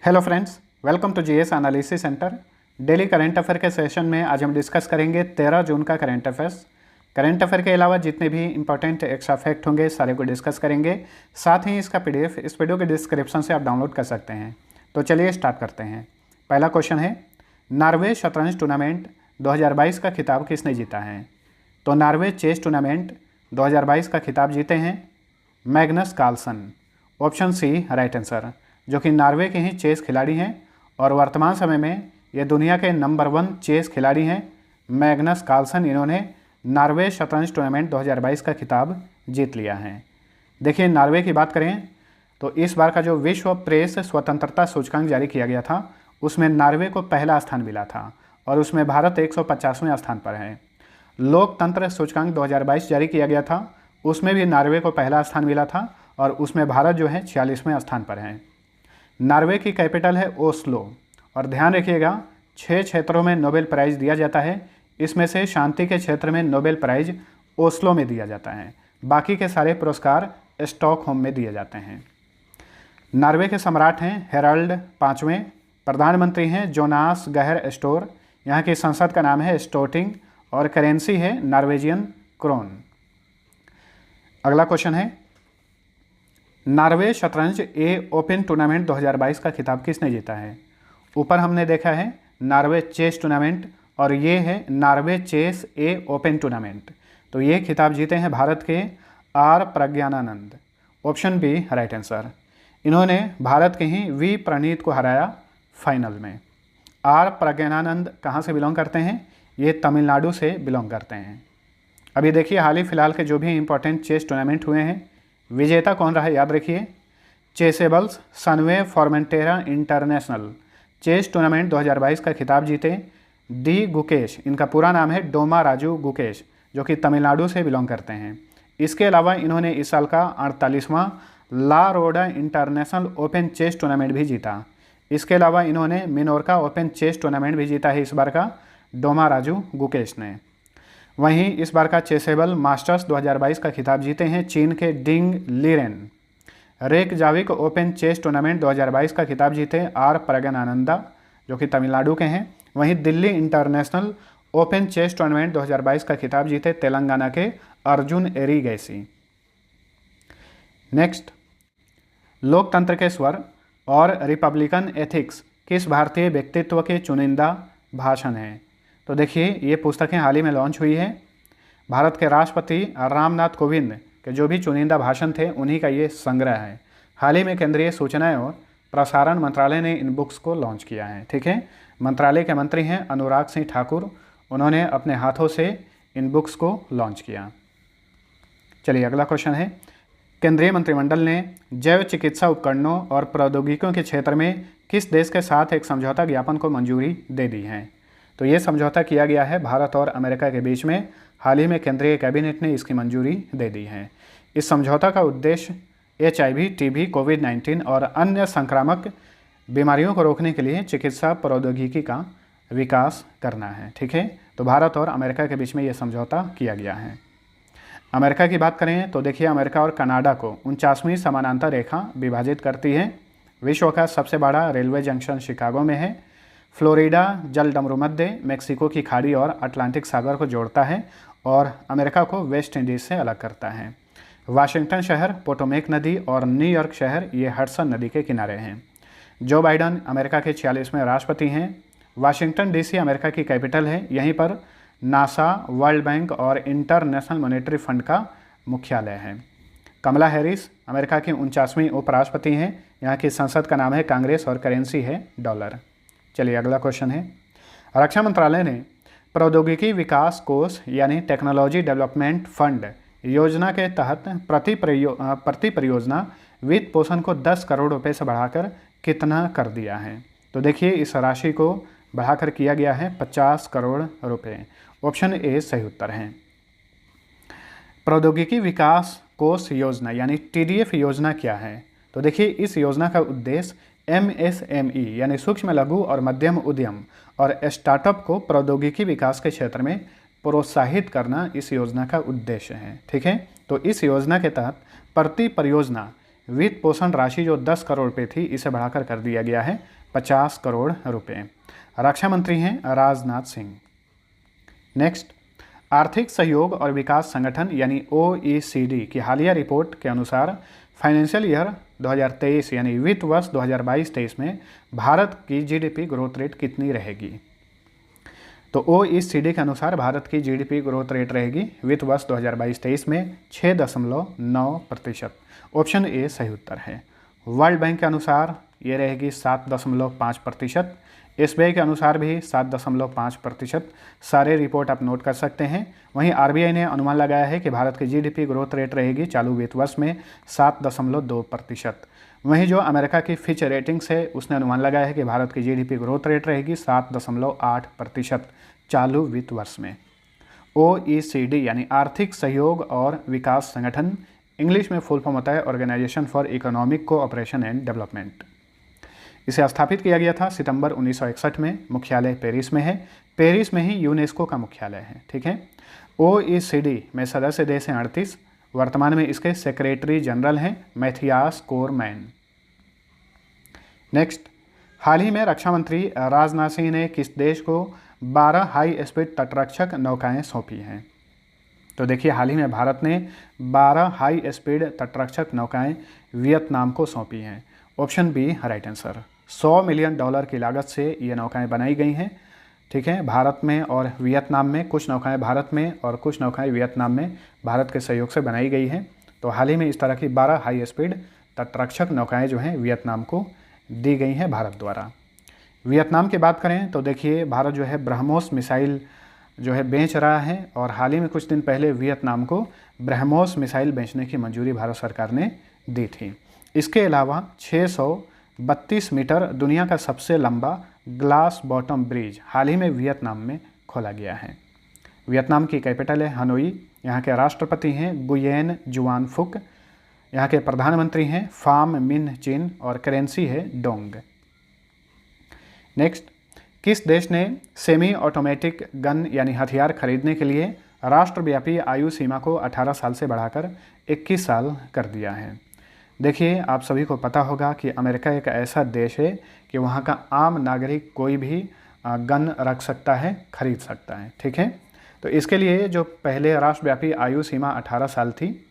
Hello friends, welcome to GS analysis centre. Daily current affair के session में आज हम डिस्कस करेंगे 13 जून का करंट अफेयर्स। करंट अफेयर के अलावा जितने भी इंपॉर्टेंट एक्स्ट्रा फैक्ट होंगे सारे को डिस्कस करेंगे। साथ ही इसका पीडीएफ इस वीडियो के डिस्क्रिप्शन से आप डाउनलोड कर सकते हैं। तो चलिए स्टार्ट करते हैं। पहला क्वेश्चन है, नॉर्वे शतरंज टूर्नामेंट 2022 का खिताब किसने जीता है? तो नॉर्वे चेस टूर्नामेंट 2022 का खिताब जीते हैं Magnus Carlsen. Option C right answer, जो कि नॉर्वे के ही चेस खिलाड़ी हैं और वर्तमान समय में ये दुनिया के नंबर 1 चेस खिलाड़ी हैं। मैग्नस कार्लसन, इन्होंने नॉर्वे शतरंज टूर्नामेंट 2022 का खिताब जीत लिया है। देखिए, नॉर्वे की बात करें तो इस बार का जो विश्व प्रेस स्वतंत्रता सूचकांक जारी किया गया था उसमें नॉर्वे को पहला स्थान मिला था और उसमें भारत 150वें स्थान पर है। लोकतंत्र सूचकांक 2022 जारी किया गया था, उसमें भी नॉर्वे को पहला स्थान मिला था और उसमें भारत जो है 46वें स्थान पर है। नॉर्वे की कैपिटल है ओस्लो और ध्यान रखिएगा 6 क्षेत्रों में नोबेल प्राइज़ दिया जाता है, इसमें से शांति के क्षेत्र में नोबेल प्राइज़ ओस्लो में दिया जाता है, बाकी के सारे पुरस्कार स्टॉकहोम में दिए जाते हैं। नॉर्वे के सम्राट हैं हेराल्ड 5वें, प्रधानमंत्री हैं जोनास गहर स्टोर, यहाँ की संसद का नाम है स्टोटिंग और करेंसी है नॉर्वेजियन क्रोन। अगला क्वेश्चन है, नॉर्वे शतरंज ए ओपन टूर्नामेंट 2022 का खिताब किसने जीता है? ऊपर हमने देखा है नॉर्वे चेस टूर्नामेंट और ये है Norway chess A open tournament. तो ये खिताब जीते हैं भारत के R Praggnanandhaa. Option B right answer, इन्होंने भारत के ही वी प्रणीत को हराया फाइनल में। आर प्रज्ञानानंद कहाँ से बिलोंग करते हैं? ये तमिलनाडु से बिलोंग करते हैं। अभी देखिए, हाल ही फिलहाल के जो भी इंपॉर्टेंट चेस टूर्नामेंट हुए हैं, विजेता कौन रहा है याद रखिए, चेसेबल्स सनवे फॉर्मेंटेरा इंटरनेशनल चेस टूर्नामेंट 2022 का खिताब जीते डी गुकेश, इनका पूरा नाम है डोमा राजू गुकेश, जो कि तमिलनाडु से बिलोंग करते हैं। इसके अलावा इन्होंने इस साल का 48वां ला रोडा इंटरनेशनल ओपन चेस टूर्नामेंट भी जीता। इसके अलावा इन्होंने मिनोरका ओपन चेस टूर्नामेंट भी जीता है इस बार का डोमा राजू गुकेश ने। वहीं इस बार का चेसेबल मास्टर्स 2022 का खिताब जीते हैं चीन के Ding Liren. Reykjavik Open chess tournament 2022 का खिताब जीते आर प्रज्ञानंदा, जो कि तमिलनाडु के हैं। वहीं Delhi international open chess tournament 2022 का खिताब जीते तेलंगाना के अर्जुन एरिगैसी। नेक्स्ट, लोकतंत्र के स्वर और रिपब्लिकन एथिक्स किस भारतीय व्यक्तित्व के चुनिंदा भाषण हैं? तो देखिए, ये पुस्तकें हाल ही में लॉन्च हुई है। भारत के राष्ट्रपति रामनाथ कोविंद के जो भी चुनिंदा भाषण थे उन्हीं का ये संग्रह है। हाल ही में केंद्रीय सूचना और प्रसारण मंत्रालय ने इन बुक्स को लॉन्च किया है। ठीक है, मंत्रालय के मंत्री हैं अनुराग सिंह ठाकुर, उन्होंने अपने हाथों से इन बुक्स को लॉन्च किया। चलिए अगला क्वेश्चन है, केंद्रीय मंत्रिमंडल ने जैव चिकित्सा उपकरणों और प्रौद्योगिकियों के क्षेत्र में किस देश के साथ एक समझौता ज्ञापन को मंजूरी दे दी है? तो ये समझौता किया गया है भारत और अमेरिका के बीच में। हाल ही में केंद्रीय कैबिनेट ने इसकी मंजूरी दे दी है। इस समझौता का उद्देश्य HIV, TB, कोविड-19 और अन्य संक्रामक बीमारियों को रोकने के लिए चिकित्सा प्रौद्योगिकी का विकास करना है। ठीक है, तो भारत और अमेरिका के बीच में ये समझौता किया गया है। अमेरिका की बात करें तो देखिए, अमेरिका और कनाडा को 49वीं समानांतर रेखा विभाजित करती है। विश्व का सबसे बड़ा रेलवे जंक्शन शिकागो में है। फ्लोरिडा जलडमरू मध्य मेक्सिको की खाड़ी और अटलांटिक सागर को जोड़ता है और अमेरिका को वेस्ट इंडीज से अलग करता है। वाशिंगटन शहर पोटोमेक नदी और न्यूयॉर्क शहर ये हडसन नदी के किनारे हैं। जो बाइडन अमेरिका के 46वें राष्ट्रपति हैं। वाशिंगटन DC अमेरिका की कैपिटल है। यहीं पर नासा, वर्ल्ड बैंक और इंटरनेशनल मॉनेटरी फंड का मुख्यालय है। कमला हैरिस अमेरिका की 49वीं उपराष्ट्रपति हैं। यहाँ की संसद का नाम है कांग्रेस और करेंसी है डॉलर। चलिए अगला क्वेश्चन है, रक्षा मंत्रालय ने प्रौद्योगिकी विकास कोष यानी टेक्नोलॉजी डेवलपमेंट फंड योजना के तहत प्रति परियोजना वित्त पोषण को 10 करोड़ रुपए से बढ़ाकर कितना कर दिया है? तो देखिए, इस राशि को बढ़ाकर किया गया है 50 करोड़ रुपए। ऑप्शन ए सही उत्तर है। प्रौद्योगिकी विकास कोष योजना यानी TDF योजना क्या है? तो देखिए, इस योजना का उद्देश्य MSME यानी सूक्ष्म लघु और मध्यम उद्यम और स्टार्टअप को प्रौद्योगिकी विकास के क्षेत्र में प्रोत्साहित करना इस योजना का उद्देश्य है। ठीक है, तो इस योजना के तहत प्रति परियोजना वित्त पोषण राशि जो 10 करोड़ रुपये थी इसे बढ़ाकर कर दिया गया है 50 करोड़ रुपये। रक्षा मंत्री हैं राजनाथ सिंह। नेक्स्ट, आर्थिक सहयोग और विकास संगठन यानी OECD की हालिया रिपोर्ट के अनुसार फाइनेंशियल ईयर 2023 यानी वित्त वर्ष 2022-23 में भारत की GDP ग्रोथ रेट कितनी रहेगी? तो OECD के अनुसार भारत की GDP ग्रोथ रेट रहेगी वित्त वर्ष 2022-23 में 6.9%। ऑप्शन ए सही उत्तर है। वर्ल्ड बैंक के अनुसार ये रहेगी 7.5%। SBI के अनुसार भी 7.5%। सारे रिपोर्ट आप नोट कर सकते हैं। वहीं RBI ने अनुमान लगाया है कि भारत की GDP ग्रोथ रेट रहेगी चालू वित्त वर्ष में 7.2%। वहीं जो अमेरिका की फिच रेटिंग्स है उसने अनुमान लगाया है कि भारत की GDP ग्रोथ रेट रहेगी 7.8% चालू वित्त वर्ष में। OECD यानी आर्थिक सहयोग और विकास संगठन, इंग्लिश में फुल फॉर्म होता है organisation for economic cooperation and development. इसे स्थापित किया गया था सितंबर 1961 में। मुख्यालय पेरिस में है। पेरिस में ही यूनेस्को का मुख्यालय है। ठीक है। OECD में सदस्य देश हैं 38। वर्तमान में इसके सेक्रेटरी जनरल हैं मैथियास कोरमैन। नेक्स्ट, हाल ही में रक्षा मंत्री राजनाथ सिंह ने किस देश को 12 हाई स्पीड तटरक्षक नौकाएं सौंपी हैं? तो देखिए, हाल ही में भारत ने 12 हाई स्पीड तटरक्षक नौकाएं वियतनाम को सौंपी हैं। Option B right answer. $100 million की लागत से ये नौकाएं बनाई गई हैं। ठीक है। भारत में और वियतनाम में, कुछ नौकाएं भारत में और कुछ नौकाएं वियतनाम में भारत के सहयोग से बनाई गई हैं। तो हाल ही में इस तरह की 12 हाई स्पीड तटरक्षक नौकाएं जो हैं वियतनाम को दी गई हैं भारत द्वारा। वियतनाम की बात करें तो देखिए, भारत जो है ब्रह्मोस मिसाइल जो है बेच रहा है और हाल ही में कुछ दिन पहले वियतनाम को ब्रह्मोस मिसाइल बेचने की मंजूरी भारत सरकार ने दी थी। इसके अलावा 632 मीटर दुनिया का सबसे लंबा ग्लास बॉटम ब्रिज हाल ही में वियतनाम में खोला गया है। वियतनाम की कैपिटल है हनोई। यहाँ के राष्ट्रपति हैं गुयेन जुआन फुक। यहाँ के प्रधानमंत्री हैं फाम मिन चिन और करेंसी है डोंग। नेक्स्ट, किस देश ने सेमी ऑटोमेटिक गन यानी हथियार खरीदने के लिए राष्ट्रव्यापी आयु सीमा को 18 साल से बढ़ाकर 21 साल कर दिया है? देखिए, आप सभी को पता होगा कि अमेरिका एक ऐसा देश है कि वहाँ का आम नागरिक कोई भी गन रख सकता है, खरीद सकता है। ठीक है। तो इसके लिए जो पहले राष्ट्रव्यापी आयु सीमा 18 साल थी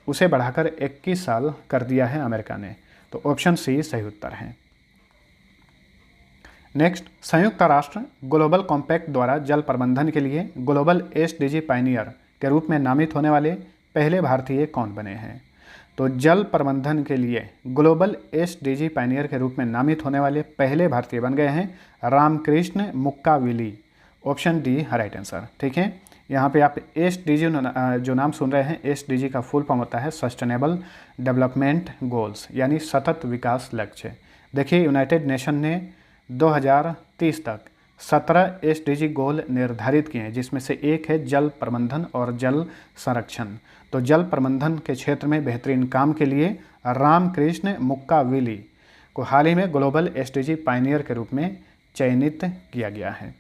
उसे बढ़ाकर 21 साल कर दिया है अमेरिका ने। तो ऑप्शन सी सही उत्तर है। नेक्स्ट, संयुक्त राष्ट्र ग्लोबल कॉम्पैक्ट द्वारा जल प्रबंधन के लिए ग्लोबल SDG पायनियर के रूप में नामित होने वाले पहले भारतीय कौन बने हैं? तो जल प्रबंधन के लिए ग्लोबल SDG पायनियर के रूप में नामित होने वाले पहले भारतीय बन गए हैं Ramakrishna Mukkavilli. Option D right answer. ठीक है। यहाँ पे आप SDG जो नाम सुन रहे हैं, SDG का फुल फॉर्म होता है सस्टेनेबल डेवलपमेंट गोल्स यानी सतत विकास लक्ष्य। देखिए, यूनाइटेड नेशन ने 2030 तक 17 SDG गोल निर्धारित किए हैं, जिसमें से एक है जल प्रबंधन और जल संरक्षण। तो जल प्रबंधन के क्षेत्र में बेहतरीन काम के लिए रामकृष्ण मुक्काविली को हाल ही में ग्लोबल SDG पायनियर के रूप में चयनित किया गया है।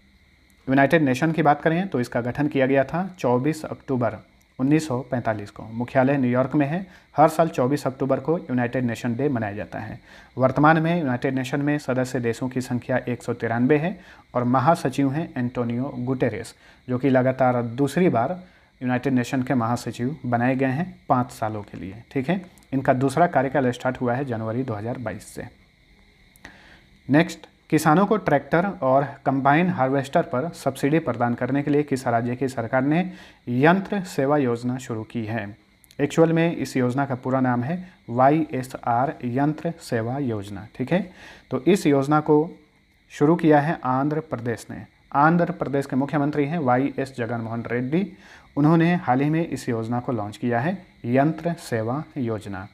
यूनाइटेड नेशन की बात करें तो इसका गठन किया गया था 24 अक्टूबर 1945 को। मुख्यालय न्यूयॉर्क में है। हर साल 24 अक्टूबर को यूनाइटेड नेशन डे मनाया जाता है। वर्तमान में यूनाइटेड नेशन में सदस्य देशों की संख्या 193 है और महासचिव हैं एंटोनियो गुटेरेस, जो कि लगातार दूसरी बार यूनाइटेड नेशन के महासचिव बनाए गए हैं 5 सालों के लिए। ठीक है। इनका दूसरा कार्यकाल स्टार्ट हुआ है जनवरी 2022 से। नेक्स्ट, किसानों को ट्रैक्टर और कंबाइन हार्वेस्टर पर सब्सिडी प्रदान करने के लिए किस राज्य की सरकार ने यंत्र सेवा योजना शुरू की है? एक्चुअल में इस योजना का पूरा नाम है YSR यंत्र सेवा योजना। ठीक है। तो इस योजना को शुरू किया है आंध्र प्रदेश ने। आंध्र प्रदेश के मुख्यमंत्री हैं YS जगनमोहन रेड्डी। उन्होंने हाल ही में इस योजना को लॉन्च किया है, यंत्र सेवा योजना।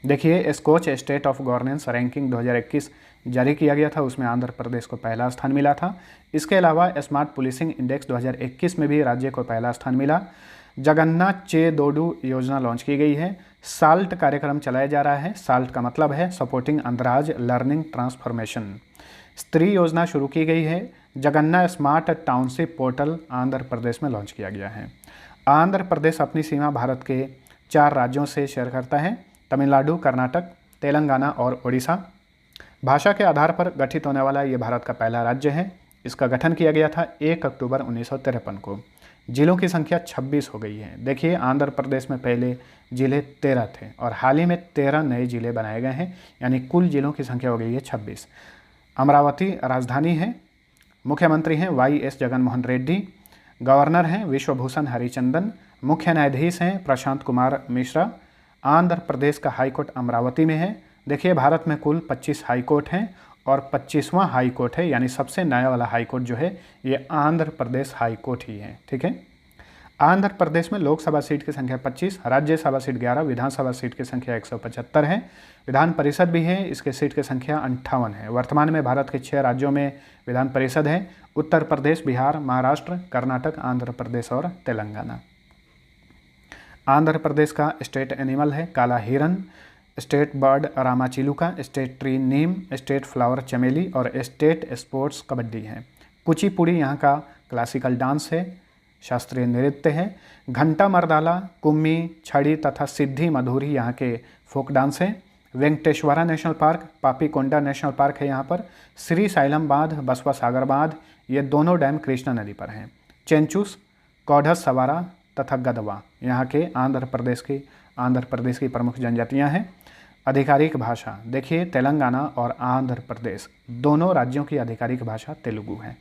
देखिए, Skoch state of governance ranking 2021 जारी किया गया था, उसमें आंध्र प्रदेश को पहला स्थान मिला था। इसके अलावा स्मार्ट पुलिसिंग इंडेक्स 2021 में भी राज्य को पहला स्थान मिला। जगन्नाथ चेदोडू योजना लॉन्च की गई है। साल्ट कार्यक्रम चलाया जा रहा है। साल्ट का मतलब है सपोर्टिंग अंधराज लर्निंग ट्रांसफॉर्मेशन। स्त्री योजना शुरू की गई है। Jagannath smart township portal Andhra Pradesh में लॉन्च किया गया है। आंध्र प्रदेश अपनी सीमा भारत के 4 राज्यों से शेयर करता है, तमिलनाडु, कर्नाटक, तेलंगाना और ओडिशा। भाषा के आधार पर गठित होने वाला ये भारत का पहला राज्य है। इसका गठन किया गया था 1 अक्टूबर 1953 को। जिलों की संख्या 26 हो गई है। देखिए, आंध्र प्रदेश में पहले जिले 13 थे और हाल ही में 13 नए जिले बनाए गए हैं, यानी कुल जिलों की संख्या हो गई है 26। अमरावती राजधानी है। मुख्यमंत्री हैं YS जगनमोहन रेड्डी। गवर्नर हैं विश्वभूषण हरिचंदन। मुख्य न्यायाधीश हैं प्रशांत कुमार मिश्रा। आंध्र प्रदेश का हाईकोर्ट अमरावती में है। देखिए, भारत में कुल 25 हाईकोर्ट हैं और 25वां हाईकोर्ट है, यानी सबसे नया वाला हाईकोर्ट जो है ये आंध्र प्रदेश हाईकोर्ट ही है। ठीक है। आंध्र प्रदेश में लोकसभा सीट की संख्या 25, राज्यसभा सीट 11, विधानसभा सीट की संख्या 175 है। विधान परिषद भी है, इसके सीट की संख्या 58 है। वर्तमान में भारत के 6 राज्यों में विधान परिषद है: उत्तर प्रदेश, बिहार, महाराष्ट्र, कर्नाटक, आंध्र प्रदेश और तेलंगाना। आंध्र प्रदेश का स्टेट एनिमल है काला हिरन, स्टेट बर्ड रामाचिलुका, स्टेट ट्री नीम, स्टेट फ्लावर चमेली और स्टेट स्पोर्ट्स कबड्डी है। कुचिपुड़ी यहाँ का क्लासिकल डांस है, शास्त्रीय नृत्य है। घंटा मर्दाला, कुम्मी, छड़ी तथा सिद्धि मधुरी यहाँ के फोक डांस है। Venkateswara national park, Papikonda national park है यहाँ पर। श्री साइलम बांध, बसवा सागर बांध, ये दोनों डैम कृष्णा नदी पर हैं। चेंचूस, कौढस सवारा तथा गदवा यहाँ के आंध्र प्रदेश की प्रमुख जनजातियाँ हैं। आधिकारिक भाषा, देखिए तेलंगाना और आंध्र प्रदेश दोनों राज्यों की आधिकारिक भाषा तेलुगु है।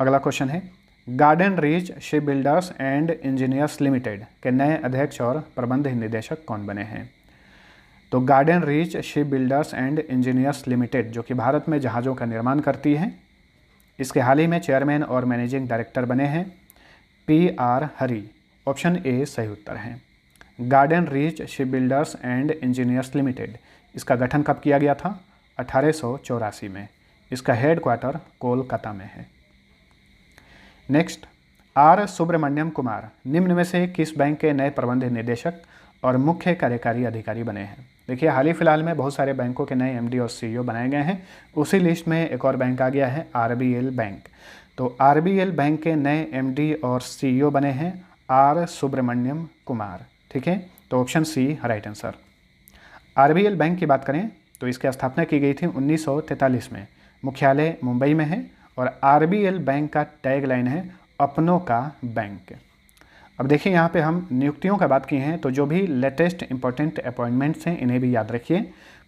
अगला क्वेश्चन है, garden reach ship builders and engineers limited के नए अध्यक्ष और प्रबंध निदेशक कौन बने हैं? तो garden reach ship builders and engineers limited, जो कि भारत में जहाज़ों का निर्माण करती है, इसके हाल ही में चेयरमैन और मैनेजिंग डायरेक्टर बने हैं PR हरी। ऑप्शन ए सही उत्तर है। Garden reach ship builders and engineers limited, इसका गठन कब किया गया था? 1884 में। इसका हेडक्वार्टर कोलकाता में है। नेक्स्ट, R सुब्रमण्यम कुमार निम्न में से किस बैंक के नए प्रबंध निदेशक और मुख्य कार्यकारी अधिकारी बने हैं? देखिए, हाल ही फिलहाल में बहुत सारे बैंकों के नए MD और CEO बनाए गए हैं। उसी लिस्ट में एक और बैंक आ गया है RBL बैंक। तो RBL बैंक के नए MD और CEO बने हैं R सुब्रमण्यम कुमार। ठीक है, तो option C right answer. RBL bank की बात करें तो इसकी स्थापना की गई थी 1943 में। मुख्यालय मुंबई में है और RBL बैंक का टैगलाइन है अपनों का बैंक। अब देखिए, यहाँ पे हम नियुक्तियों का बात की हैं, तो जो भी लेटेस्ट इंपॉर्टेंट अपॉइंटमेंट्स हैं इन्हें भी याद रखिए।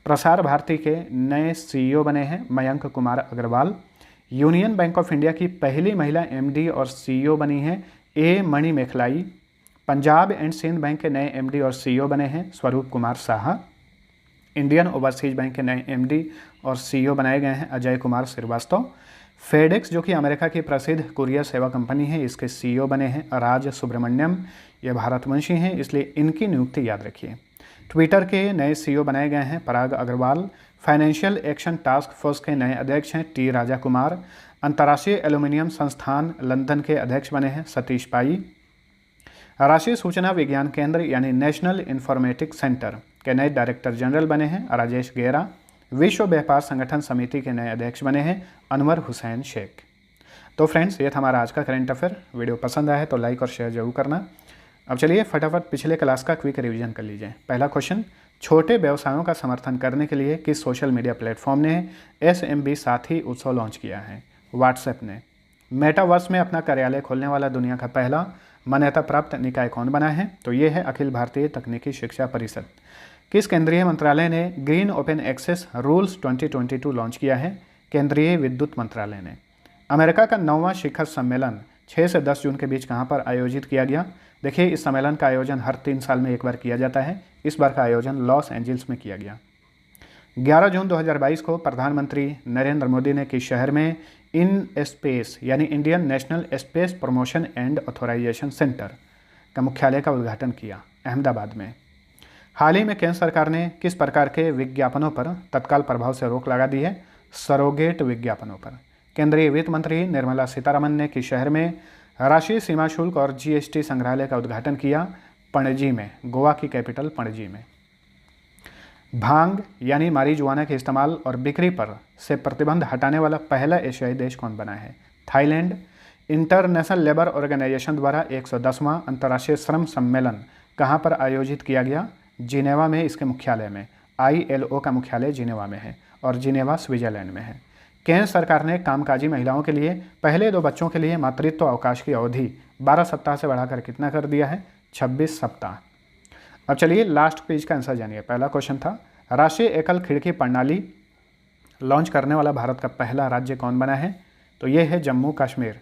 प्रसार भारती के नए CEO बने हैं Mayank Kumar Agarwal. Union Bank of India की पहली महिला MD और CEO बनी हैं A Mani Mekhalai. Punjab and Sind bank के नए MD और CEO बने हैं Swarup Kumar Saha. Indian Overseas Bank के नए MD और CEO बनाए गए हैं अजय कुमार श्रीवास्तव। फेडेक्स, जो कि अमेरिका की प्रसिद्ध कुरियर सेवा कंपनी है, इसके CEO बने हैं राज सुब्रमण्यम। ये भारतवंशी हैं, इसलिए इनकी नियुक्ति याद रखिए। ट्विटर के नए CEO बनाए गए हैं Parag Agrawal. Financial Action Task Force के नए अध्यक्ष हैं T राजा कुमार। अंतर्राष्ट्रीय एल्यूमिनियम संस्थान लंदन के अध्यक्ष बने हैं सतीश पाई। राष्ट्रीय सूचना विज्ञान केंद्र यानी नेशनल इंफॉर्मेटिक्स सेंटर के नए डायरेक्टर जनरल बने हैं राजेश गेरा। विश्व व्यापार संगठन समिति के नए अध्यक्ष बने हैं अनवर हुसैन शेख। तो फ्रेंड्स, ये था हमारा आज का करंट अफेयर। वीडियो पसंद आया है तो लाइक और शेयर जरूर करना। अब चलिए फटाफट पिछले क्लास का क्विक रिवीजन कर लीजिए। पहला क्वेश्चन, छोटे व्यवसायों का समर्थन करने के लिए किस सोशल मीडिया प्लेटफॉर्म ने SMB साथी उत्सव लॉन्च किया है? व्हाट्सएप ने। मेटावर्स में अपना कार्यालय खोलने वाला दुनिया का पहला मान्यता प्राप्त निकाय कौन बना है? तो ये है अखिल भारतीय तकनीकी शिक्षा परिषद। किस केंद्रीय मंत्रालय ने green open access rules 2022 launch किया है? केंद्रीय विद्युत मंत्रालय ने। अमेरिका का 9वां शिखर सम्मेलन 6 से 10 जून के बीच कहां पर आयोजित किया गया? देखिए, इस सम्मेलन का आयोजन हर 3 साल में एक बार किया जाता है। इस बार का आयोजन लॉस एंजल्स में किया गया। 11 जून 2022 को प्रधानमंत्री नरेंद्र मोदी ने किस शहर में इन स्पेस यानी Indian national space promotion and authorisation centre का मुख्यालय का उद्घाटन किया? अहमदाबाद में। हाल ही में केंद्र सरकार ने किस प्रकार के विज्ञापनों पर तत्काल प्रभाव से रोक लगा दी है? सरोगेट विज्ञापनों पर। केंद्रीय वित्त मंत्री निर्मला सीतारमण ने किस शहर में राष्ट्रीय सीमा शुल्क और GST संग्रहालय का उद्घाटन किया? पणजी में, गोवा की कैपिटल पणजी में। भांग यानी मारीजुआना के इस्तेमाल और बिक्री पर से प्रतिबंध हटाने वाला पहला एशियाई देश कौन बना है? थाईलैंड। इंटरनेशनल लेबर ऑर्गेनाइजेशन द्वारा 110वां अंतर्राष्ट्रीय श्रम सम्मेलन कहाँ पर आयोजित किया गया? जिनेवा में इसके मुख्यालय में। ILO का मुख्यालय जिनेवा में है और जिनेवा स्विट्जरलैंड में है। केंद्र सरकार ने कामकाजी महिलाओं के लिए पहले 2 बच्चों के लिए मातृत्व अवकाश की अवधि 12 सप्ताह से बढ़ाकर कितना कर दिया है? 26 सप्ताह। अब चलिए लास्ट पेज का आंसर जानिए। पहला क्वेश्चन था राष्ट्रीय एकल खिड़की प्रणाली लॉन्च करने वाला भारत का पहला राज्य कौन बना है? तो ये है जम्मू कश्मीर।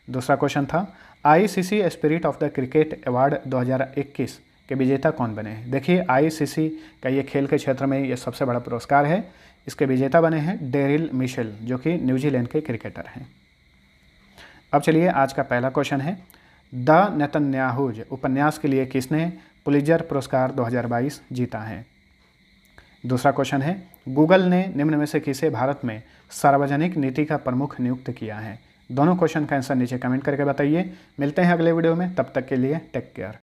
दूसरा क्वेश्चन था ICC spirit of the cricket award 2021 के विजेता कौन बने हैं? देखिए ICC का ये खेल के क्षेत्र में ये सबसे बड़ा पुरस्कार है। इसके विजेता बने हैं डेरिल मिशेल, जो कि न्यूजीलैंड के क्रिकेटर हैं। अब चलिए आज का पहला क्वेश्चन है द नेतन्याहूज उपन्यास के लिए किसने पुलित्जर पुरस्कार 2022 जीता है? दूसरा क्वेश्चन है गूगल ने निम्न में से किसे भारत में सार्वजनिक नीति का प्रमुख नियुक्त किया है? दोनों क्वेश्चन का आंसर नीचे कमेंट करके बताइए। मिलते हैं अगले वीडियो में, तब तक के लिए टेक केयर।